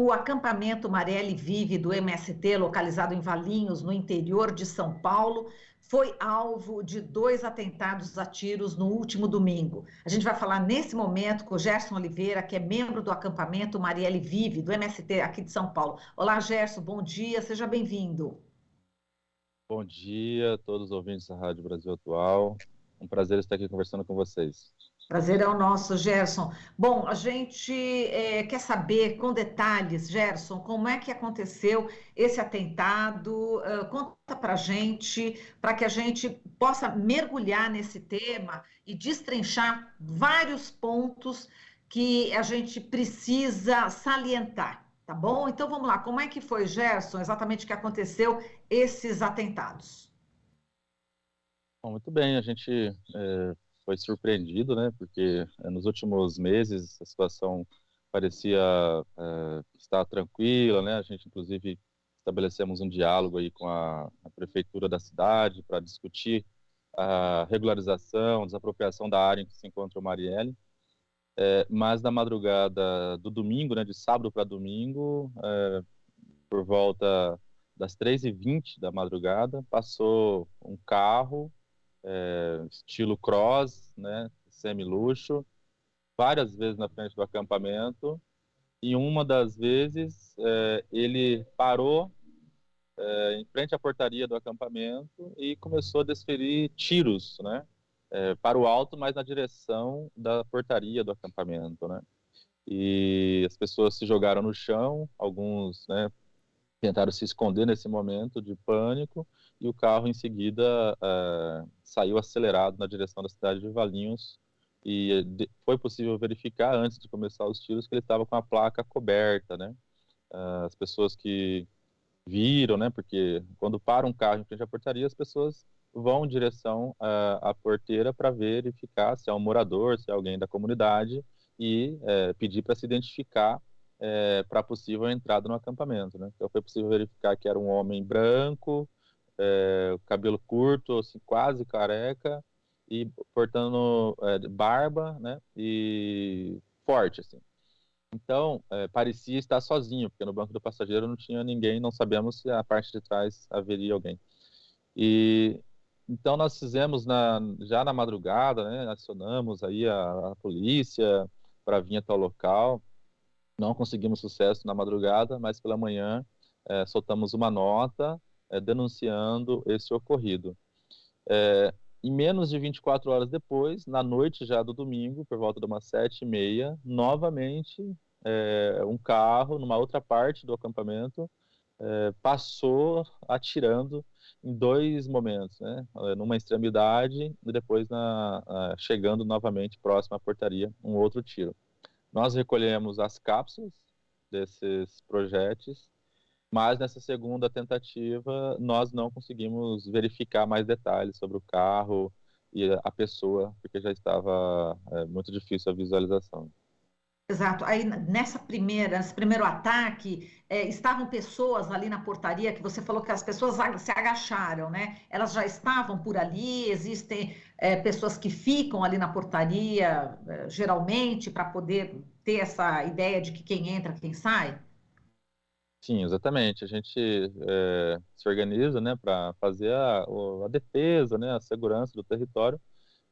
o acampamento Marielle Vive do MST, localizado em Valinhos, no interior de São Paulo, foi alvo de 2 atentados a tiros no último domingo. A gente vai falar nesse momento com o Gerson Oliveira, que é membro do acampamento Marielle Vive, do MST aqui de São Paulo. Olá, Gerson, bom dia, seja bem-vindo. Bom dia a todos os ouvintes da Rádio Brasil Atual. Um prazer estar aqui conversando com vocês. Prazer é o nosso, Gerson. Bom, a gente quer saber com detalhes, Gerson, como é que aconteceu esse atentado. Conta para a gente, para que a gente possa mergulhar nesse tema e destrinchar vários pontos que a gente precisa salientar, tá bom? Então vamos lá, como é que foi, Gerson, exatamente o que aconteceu esses atentados? Bom, muito bem, a gente foi surpreendido, né, porque nos últimos meses a situação parecia estar tranquila, né, a gente inclusive estabelecemos um diálogo aí com a prefeitura da cidade para discutir a regularização, desapropriação da área em que se encontra o Marielle, mas na madrugada do domingo, né, de sábado para domingo, por volta das 3h20 da madrugada, passou um carro estilo cross, né, semi-luxo, várias vezes na frente do acampamento, e uma das vezes ele parou em frente à portaria do acampamento e começou a desferir tiros, né, para o alto, mas na direção da portaria do acampamento, né, e as pessoas se jogaram no chão, alguns, né, tentaram se esconder nesse momento de pânico, e o carro em seguida saiu acelerado na direção da cidade de Valinhos, e foi possível verificar antes de começar os tiros que ele estava com a placa coberta, né? As pessoas que viram, né? Porque quando para um carro em frente à portaria, as pessoas vão em direção à porteira para verificar se é um morador, se é alguém da comunidade, e pedir para se identificar para a possível entrada no acampamento, né? Então foi possível verificar que era um homem branco, cabelo curto, assim, quase careca, e portando barba, né? E forte, assim. Então, parecia estar sozinho, porque no banco do passageiro não tinha ninguém, não sabemos se a parte de trás haveria alguém. E então nós fizemos já na madrugada, né? Acionamos aí a polícia para vir até o local. Não conseguimos sucesso na madrugada, mas pela manhã soltamos uma nota denunciando esse ocorrido. Em menos de 24 horas depois, na noite já do domingo, por volta de umas 7h30, novamente um carro, numa outra parte do acampamento, passou atirando em 2 momentos, né? Numa extremidade e depois chegando novamente próximo à portaria, um outro tiro. Nós recolhemos as cápsulas desses projéteis, mas nessa segunda tentativa nós não conseguimos verificar mais detalhes sobre o carro e a pessoa, porque já estava muito difícil a visualização. Exato. Aí, nesse primeiro ataque, estavam pessoas ali na portaria, que você falou que as pessoas se agacharam, né? Elas já estavam por ali, existem pessoas que ficam ali na portaria, geralmente, para poder ter essa ideia de que quem entra, quem sai? Sim, exatamente. A gente se organiza, né, para fazer a defesa, né, a segurança do território.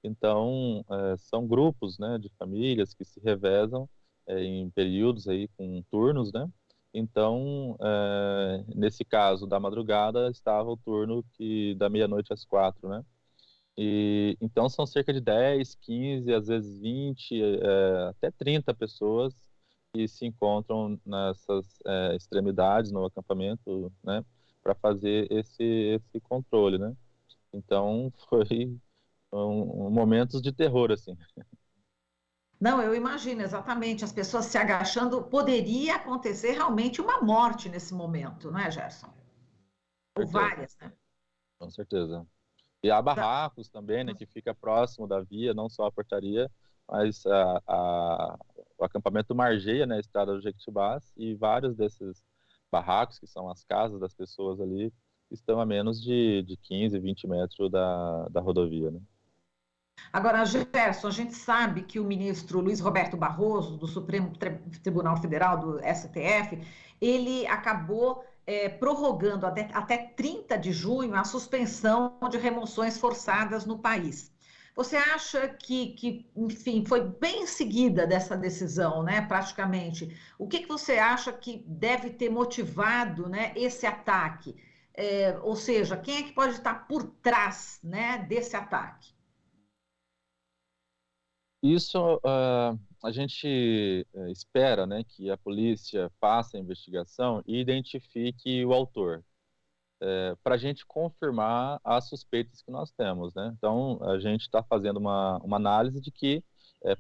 Então, são grupos, né, de famílias que se revezam em períodos aí com turnos, né? Então, nesse caso da madrugada, estava o turno da meia-noite às 4, né? E então são cerca de 10, 15, às vezes 20, até 30 pessoas que se encontram nessas extremidades no acampamento, né? Para fazer esse controle, né? Então, foi momentos de terror, assim. Não, eu imagino, exatamente, as pessoas se agachando, poderia acontecer realmente uma morte nesse momento, não é, Gerson? Com Ou certeza, várias, né? com certeza. E há barracos também, né, que fica próximo da via, não só a portaria, mas o acampamento margeia, né, a estrada do Jequitibás, e vários desses barracos, que são as casas das pessoas ali, estão a menos de 15, 20 metros da rodovia, né. Agora, Gerson, a gente sabe que o ministro Luiz Roberto Barroso, do Supremo Tribunal Federal, do STF, ele acabou prorrogando até 30 de junho a suspensão de remoções forçadas no país. Você acha enfim, foi bem em seguida dessa decisão, né, praticamente? O que você acha que deve ter motivado, né, esse ataque? Ou seja, quem é que pode estar por trás, né, desse ataque? Isso, a gente espera, né, que a polícia faça a investigação e identifique o autor, para a gente confirmar as suspeitas que nós temos, né? Então, a gente está fazendo uma análise de que,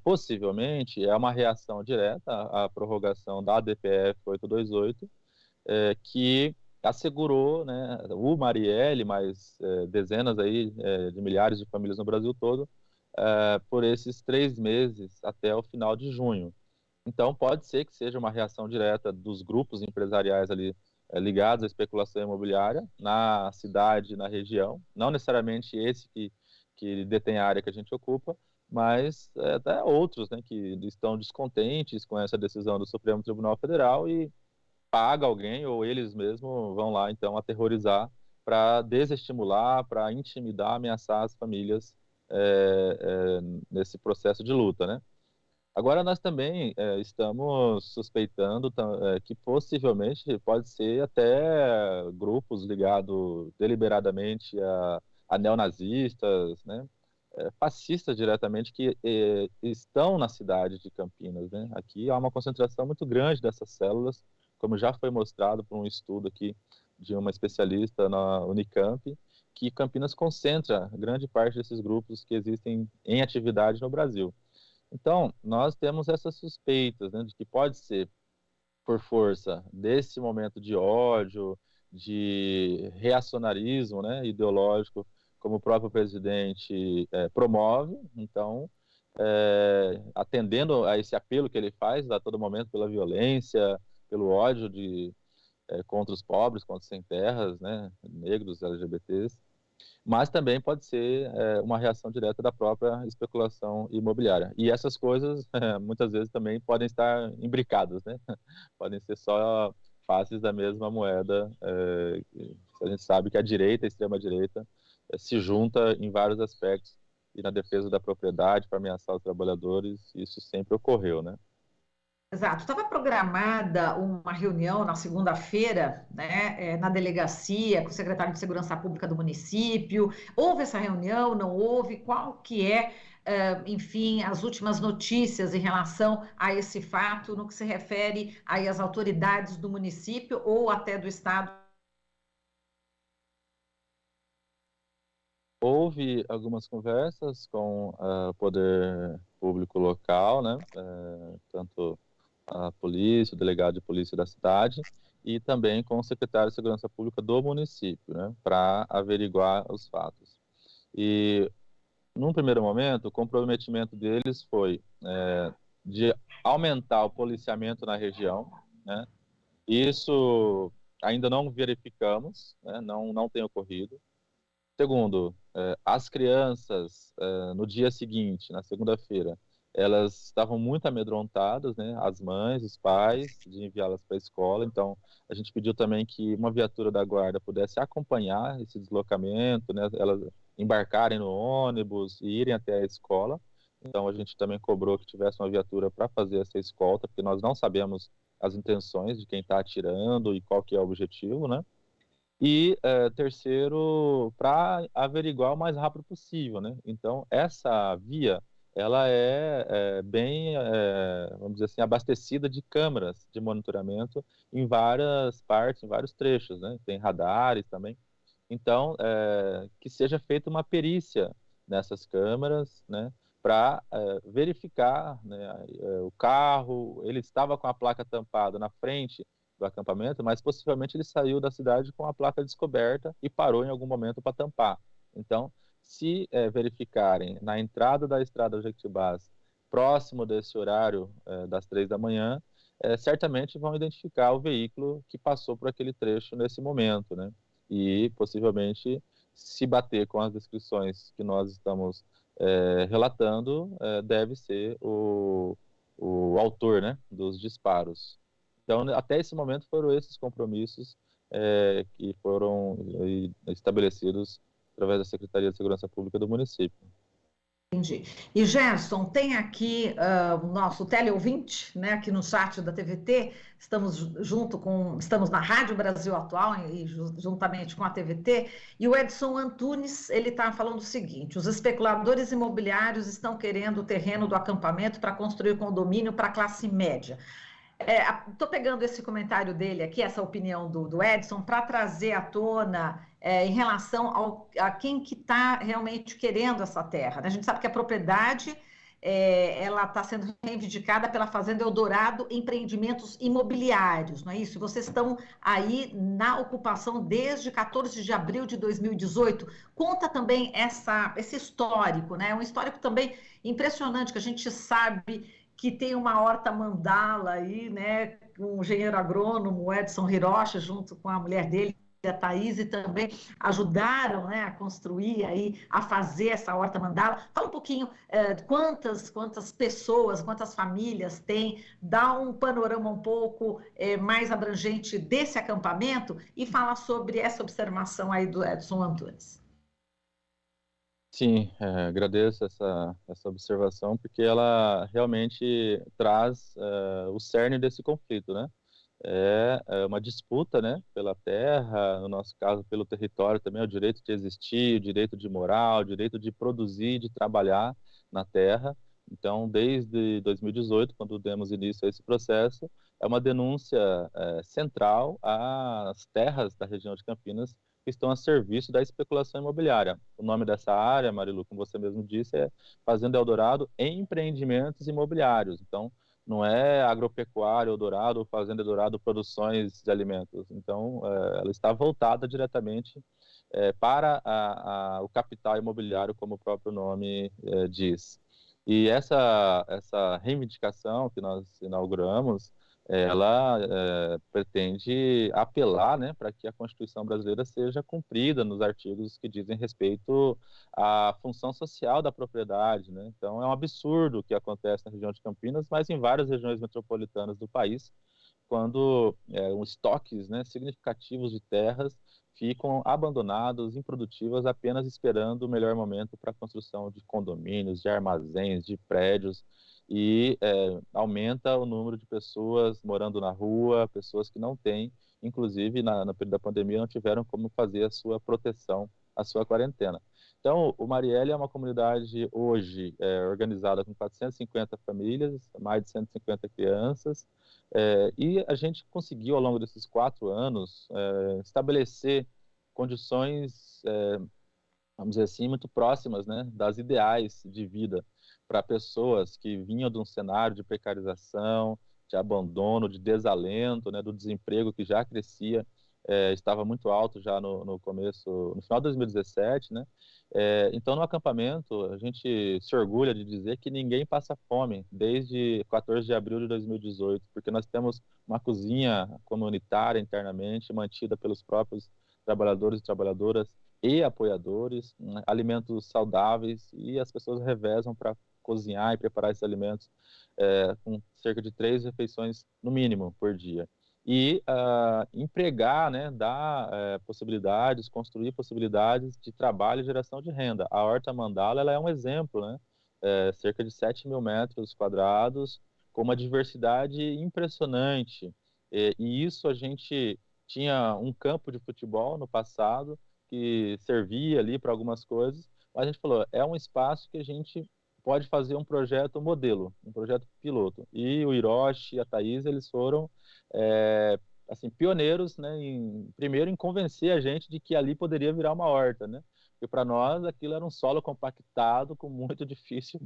possivelmente, é uma reação direta à prorrogação da DPF 828, que assegurou, né, o Marielle, mais dezenas aí, de milhares de famílias no Brasil todo, por esses 3 meses até o final de junho. Então, pode ser que seja uma reação direta dos grupos empresariais ali ligados à especulação imobiliária na cidade, na região, não necessariamente esse que detém a área que a gente ocupa, mas até outros, né, que estão descontentes com essa decisão do Supremo Tribunal Federal e paga alguém ou eles mesmos vão lá, então, aterrorizar para desestimular, para intimidar, ameaçar as famílias nesse processo de luta, né? Agora, nós também estamos suspeitando que possivelmente pode ser até grupos ligados deliberadamente a neonazistas, né? Fascistas diretamente, que estão na cidade de Campinas, né? Aqui há uma concentração muito grande dessas células, como já foi mostrado por um estudo aqui de uma especialista na Unicamp, que Campinas concentra grande parte desses grupos que existem em atividade no Brasil. Então, nós temos essas suspeitas, né, de que pode ser por força desse momento de ódio, de reacionarismo, né, ideológico, como o próprio presidente promove. Então, atendendo a esse apelo que ele faz a todo momento pela violência, pelo ódio contra os pobres, contra os sem terras, né, negros, LGBTs, mas também pode ser uma reação direta da própria especulação imobiliária. E essas coisas, muitas vezes, também podem estar imbricadas, né? Podem ser só faces da mesma moeda. A gente sabe que a direita, a extrema-direita, se junta em vários aspectos, e na defesa da propriedade, para ameaçar os trabalhadores, isso sempre ocorreu, né? Exato. Estava programada uma reunião na segunda-feira, né, na delegacia, com o secretário de Segurança Pública do município. Houve essa reunião? Não houve? Qual que enfim, as últimas notícias em relação a esse fato, no que se refere aí às autoridades do município ou até do estado? Houve algumas conversas com o poder público local, né? Tanto a polícia, o delegado de polícia da cidade, e também com o secretário de Segurança Pública do município, né, para averiguar os fatos. E, num primeiro momento, o comprometimento deles foi de aumentar o policiamento na região, né? Isso ainda não verificamos, né, não tem ocorrido. Segundo, as crianças, no dia seguinte, na segunda-feira, elas estavam muito amedrontadas, né? As mães, os pais, de enviá-las para a escola. Então, a gente pediu também que uma viatura da guarda pudesse acompanhar esse deslocamento, né? Elas embarcarem no ônibus e irem até a escola. Então, a gente também cobrou que tivesse uma viatura para fazer essa escolta, porque nós não sabemos as intenções de quem está atirando e qual que é o objetivo, né? E terceiro, para averiguar o mais rápido possível, né? Então, essa via, ela é bem, vamos dizer assim, abastecida de câmeras de monitoramento em várias partes, em vários trechos, né? Tem radares também. Então, que seja feita uma perícia nessas câmeras, né? Para verificar, né, o carro, ele estava com a placa tampada na frente do acampamento, mas possivelmente ele saiu da cidade com a placa descoberta e parou em algum momento para tampar. Então, se verificarem na entrada da estrada Jequitibás, próximo desse horário das 3 da manhã, certamente vão identificar o veículo que passou por aquele trecho nesse momento, né? E possivelmente, se bater com as descrições que nós estamos relatando deve ser o autor, né, dos disparos. Então, até esse momento foram esses compromissos que foram estabelecidos através da Secretaria de Segurança Pública do município. Entendi. E Gerson, tem aqui o nosso teleouvinte, né, aqui no chat da TVT, estamos na Rádio Brasil Atual e juntamente com a TVT, e o Edson Antunes, ele está falando o seguinte: os especuladores imobiliários estão querendo o terreno do acampamento para construir condomínio para a classe média. Estou pegando esse comentário dele aqui, essa opinião do Edson, para trazer à tona em relação a quem que está realmente querendo essa terra, né? A gente sabe que a propriedade ela está sendo reivindicada pela Fazenda Eldorado Empreendimentos Imobiliários, não é isso? Vocês estão aí na ocupação desde 14 de abril de 2018. Conta também esse histórico, né? Um histórico também impressionante, que a gente sabe que tem uma horta mandala aí, né, com o engenheiro agrônomo, o Edson Hiroshi, junto com a mulher dele, a Thaís, e também ajudaram, né, a construir aí, a fazer essa horta mandala. Fala um pouquinho quantas pessoas, quantas famílias tem, dá um panorama um pouco mais abrangente desse acampamento e fala sobre essa observação aí do Edson Antunes. Sim, agradeço essa observação, porque ela realmente traz o cerne desse conflito, né? É uma disputa, né, pela terra, no nosso caso pelo território também, o direito de existir, o direito de morar, o direito de produzir, de trabalhar na terra. Então, desde 2018, quando demos início a esse processo, é uma denúncia central às terras da região de Campinas que estão a serviço da especulação imobiliária. O nome dessa área, Marilu, como você mesmo disse, é Fazenda Eldorado Empreendimentos Imobiliários. Então, não é agropecuária Eldorado ou Fazenda Eldorado Produções de Alimentos. Então, ela está voltada diretamente para o capital imobiliário, como o próprio nome diz. E essa reivindicação que nós inauguramos, ela pretende apelar, né, para que a Constituição brasileira seja cumprida nos artigos que dizem respeito à função social da propriedade, né? Então, é um absurdo o que acontece na região de Campinas, mas em várias regiões metropolitanas do país, quando estoques, né, significativos de terras ficam abandonados, improdutivas, apenas esperando o melhor momento para a construção de condomínios, de armazéns, de prédios, e aumenta o número de pessoas morando na rua, pessoas que não têm, inclusive no período da pandemia, não tiveram como fazer a sua proteção, a sua quarentena. Então, o Marielle é uma comunidade hoje organizada com 450 famílias, mais de 150 crianças, e a gente conseguiu, ao longo desses 4 anos, estabelecer condições, vamos dizer assim, muito próximas, né, das ideais de vida para pessoas que vinham de um cenário de precarização, de abandono, de desalento, né, do desemprego que já crescia, estava muito alto já no final de 2017, né? Então, no acampamento, a gente se orgulha de dizer que ninguém passa fome desde 14 de abril de 2018, porque nós temos uma cozinha comunitária internamente, mantida pelos próprios trabalhadores e trabalhadoras e apoiadores, né, alimentos saudáveis, e as pessoas revezam para cozinhar e preparar esses alimentos com cerca de 3 refeições, no mínimo, por dia. E empregar, né, dar possibilidades, construir possibilidades de trabalho e geração de renda. A Horta Mandala, ela é um exemplo, né? Cerca de 7 mil metros quadrados, com uma diversidade impressionante. E isso a gente tinha um campo de futebol no passado, que servia ali para algumas coisas, mas a gente falou, é um espaço que a gente pode fazer um projeto modelo, um projeto piloto. E o Hiroshi e a Thaís, eles foram assim, pioneiros, né, primeiro em convencer a gente de que ali poderia virar uma horta, né? Porque para nós aquilo era um solo compactado, com muito difícil,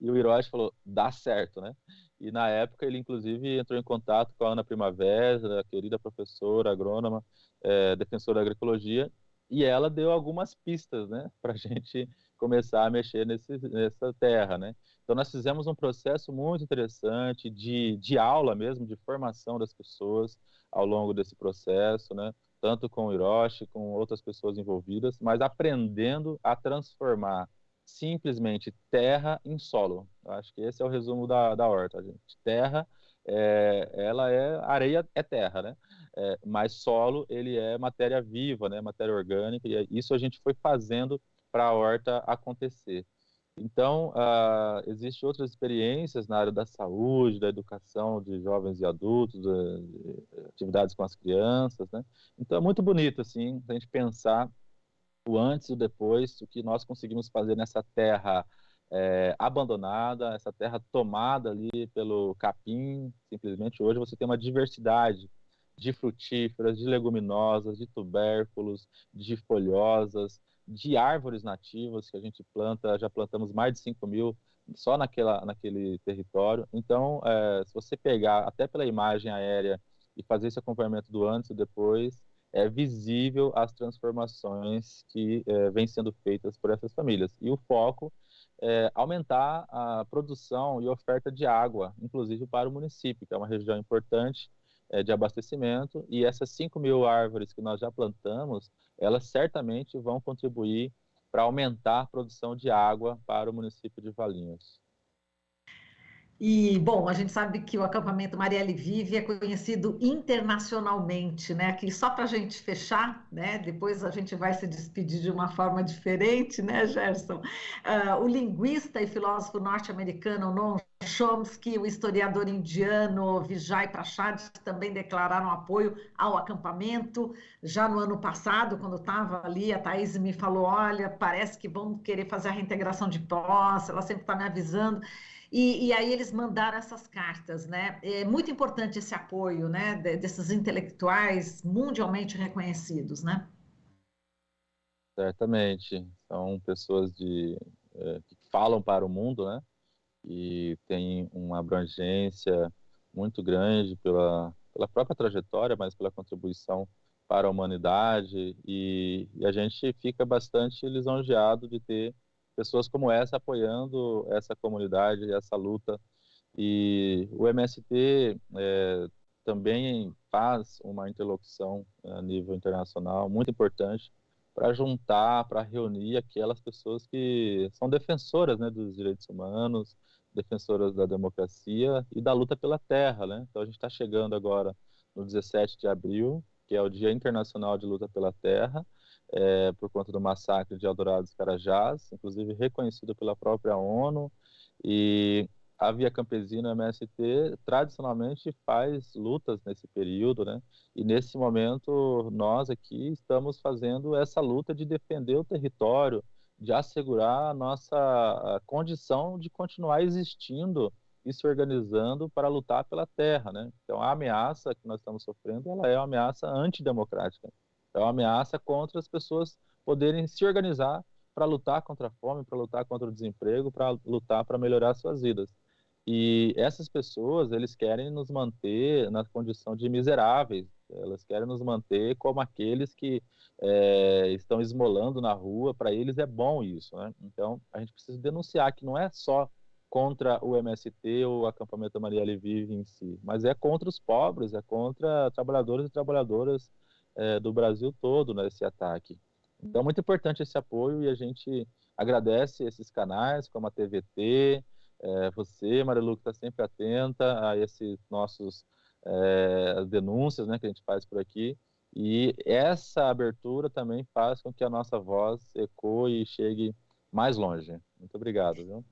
e o Hiroshi falou, dá certo, né? E na época ele inclusive entrou em contato com a Ana Primavera, a querida professora agrônoma, defensora da agroecologia, e ela deu algumas pistas, né, para a gente começar a mexer nessa terra, né? Então, nós fizemos um processo muito interessante de aula mesmo, de formação das pessoas ao longo desse processo, né? Tanto com o Hiroshi, com outras pessoas envolvidas, mas aprendendo a transformar simplesmente terra em solo. Eu acho que esse é o resumo da horta, gente. Terra, ela é areia, é terra, né? Mas solo, ele é matéria viva, né? Matéria orgânica, e isso a gente foi fazendo para a horta acontecer. Então, existem outras experiências na área da saúde, da educação de jovens e adultos, de atividades com as crianças, né? Então, é muito bonito, assim, a gente pensar o antes e o depois, o que nós conseguimos fazer nessa terra abandonada, essa terra tomada ali pelo capim. Simplesmente hoje você tem uma diversidade de frutíferas, de leguminosas, de tubérculos, de folhosas, de árvores nativas que a gente planta, já plantamos mais de 5.000 só naquele território. Então, se você pegar até pela imagem aérea e fazer esse acompanhamento do antes e depois, é visível as transformações que vêm sendo feitas por essas famílias. E o foco é aumentar a produção e oferta de água, inclusive para o município, que é uma região importante de abastecimento, e essas 5.000 árvores que nós já plantamos, elas certamente vão contribuir para aumentar a produção de água para o município de Valinhos. E, bom, a gente sabe que o acampamento Marielle Vive é conhecido internacionalmente, né? Aqui, só para a gente fechar, né? Depois a gente vai se despedir de uma forma diferente, né, Gerson? O linguista e filósofo norte-americano Noam Chomsky, o historiador indiano Vijay Prashad também declararam apoio ao acampamento. Já no ano passado, quando estava ali, a Thaís me falou, olha, parece que vão querer fazer a reintegração de posse, ela sempre está me avisando. E aí eles mandaram essas cartas, né? É muito importante esse apoio, né, desses intelectuais mundialmente reconhecidos, né? Certamente, são pessoas que falam para o mundo, né? E têm uma abrangência muito grande pela própria trajetória, mas pela contribuição para a humanidade, e a gente fica bastante lisonjeado de ter pessoas como essa apoiando essa comunidade, essa luta. E o MST também faz uma interlocução a nível internacional muito importante para juntar, para reunir aquelas pessoas que são defensoras, né, dos direitos humanos, defensoras da democracia e da luta pela terra, né? Então a gente está chegando agora no 17 de abril, que é o Dia Internacional de Luta pela Terra, por conta do massacre de Eldorado dos Carajás, inclusive reconhecido pela própria ONU. E a Via Campesina, MST, tradicionalmente faz lutas nesse período, né? E nesse momento nós aqui estamos fazendo essa luta de defender o território, de assegurar a nossa condição de continuar existindo e se organizando para lutar pela terra, né? Então a ameaça que nós estamos sofrendo, ela é uma ameaça antidemocrática. É uma ameaça contra as pessoas poderem se organizar para lutar contra a fome, para lutar contra o desemprego, para lutar para melhorar suas vidas. E essas pessoas, eles querem nos manter na condição de miseráveis, elas querem nos manter como aqueles que estão esmolando na rua. Para eles é bom isso, né? Então, a gente precisa denunciar que não é só contra o MST ou o acampamento Marielle Vive em si, mas é contra os pobres, é contra trabalhadores e trabalhadoras do Brasil todo, né, esse ataque. Então, muito importante esse apoio, e a gente agradece esses canais, como a TVT, você, Marilu, que está sempre atenta a esses nossos as denúncias, né, que a gente faz por aqui, e essa abertura também faz com que a nossa voz ecoe e chegue mais longe. Muito obrigado, viu?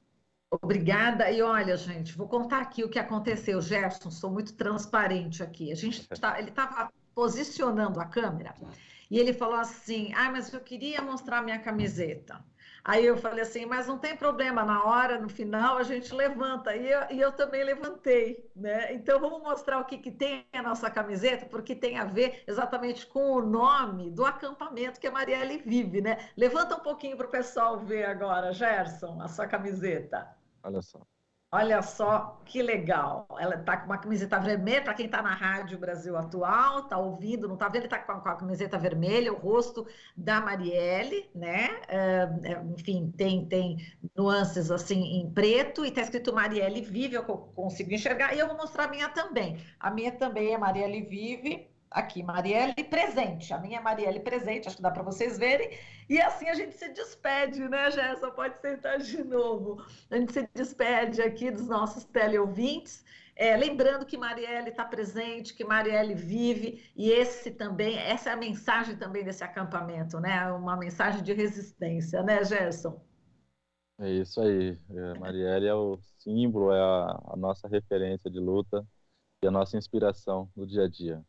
Obrigada. E olha, gente, vou contar aqui o que aconteceu. Gerson, sou muito transparente aqui. Ele estava posicionando a câmera e ele falou assim: ah, mas eu queria mostrar minha camiseta. Aí eu falei assim, mas não tem problema, na hora, no final, a gente levanta. E eu também levantei, né? Então vamos mostrar o que tem a nossa camiseta, porque tem a ver exatamente com o nome do acampamento que a Marielle Vive, né? Levanta um pouquinho para o pessoal ver agora, Gerson, a sua camiseta. Olha só. Olha só que legal. Ela está com uma camiseta vermelha, para quem está na Rádio Brasil Atual, está ouvindo, não está vendo, está com a camiseta vermelha, o rosto da Marielle, né? Enfim, tem nuances assim em preto, e está escrito Marielle Vive, eu consigo enxergar, e eu vou mostrar a minha também. A minha também é Marielle Vive, Aqui, Marielle presente. A minha é Marielle presente, acho que dá para vocês verem. E assim a gente se despede, né, Gerson? Pode sentar de novo. A gente se despede aqui dos nossos teleouvintes. Lembrando que Marielle está presente, que Marielle vive, e essa é a mensagem também desse acampamento, né? Uma mensagem de resistência, né, Gerson? É isso aí. Marielle é o símbolo, é a nossa referência de luta e a nossa inspiração no dia a dia.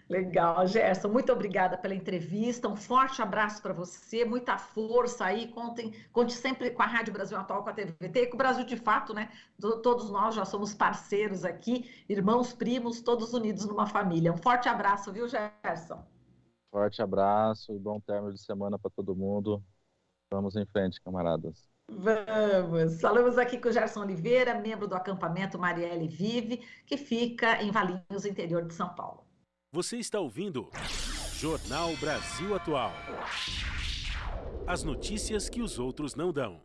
Legal, Gerson, muito obrigada pela entrevista, um forte abraço para você, muita força aí, conte sempre com a Rádio Brasil Atual, com a TVT e com o Brasil de Fato, né? Todos nós já somos parceiros aqui, irmãos, primos, todos unidos numa família. Um forte abraço, viu, Gerson? Forte abraço e bom término de semana para todo mundo. Vamos em frente, camaradas. Vamos! Falamos aqui com o Gerson Oliveira, membro do acampamento Marielle Vive, que fica em Valinhos, interior de São Paulo. Você está ouvindo Jornal Brasil Atual. As notícias que os outros não dão.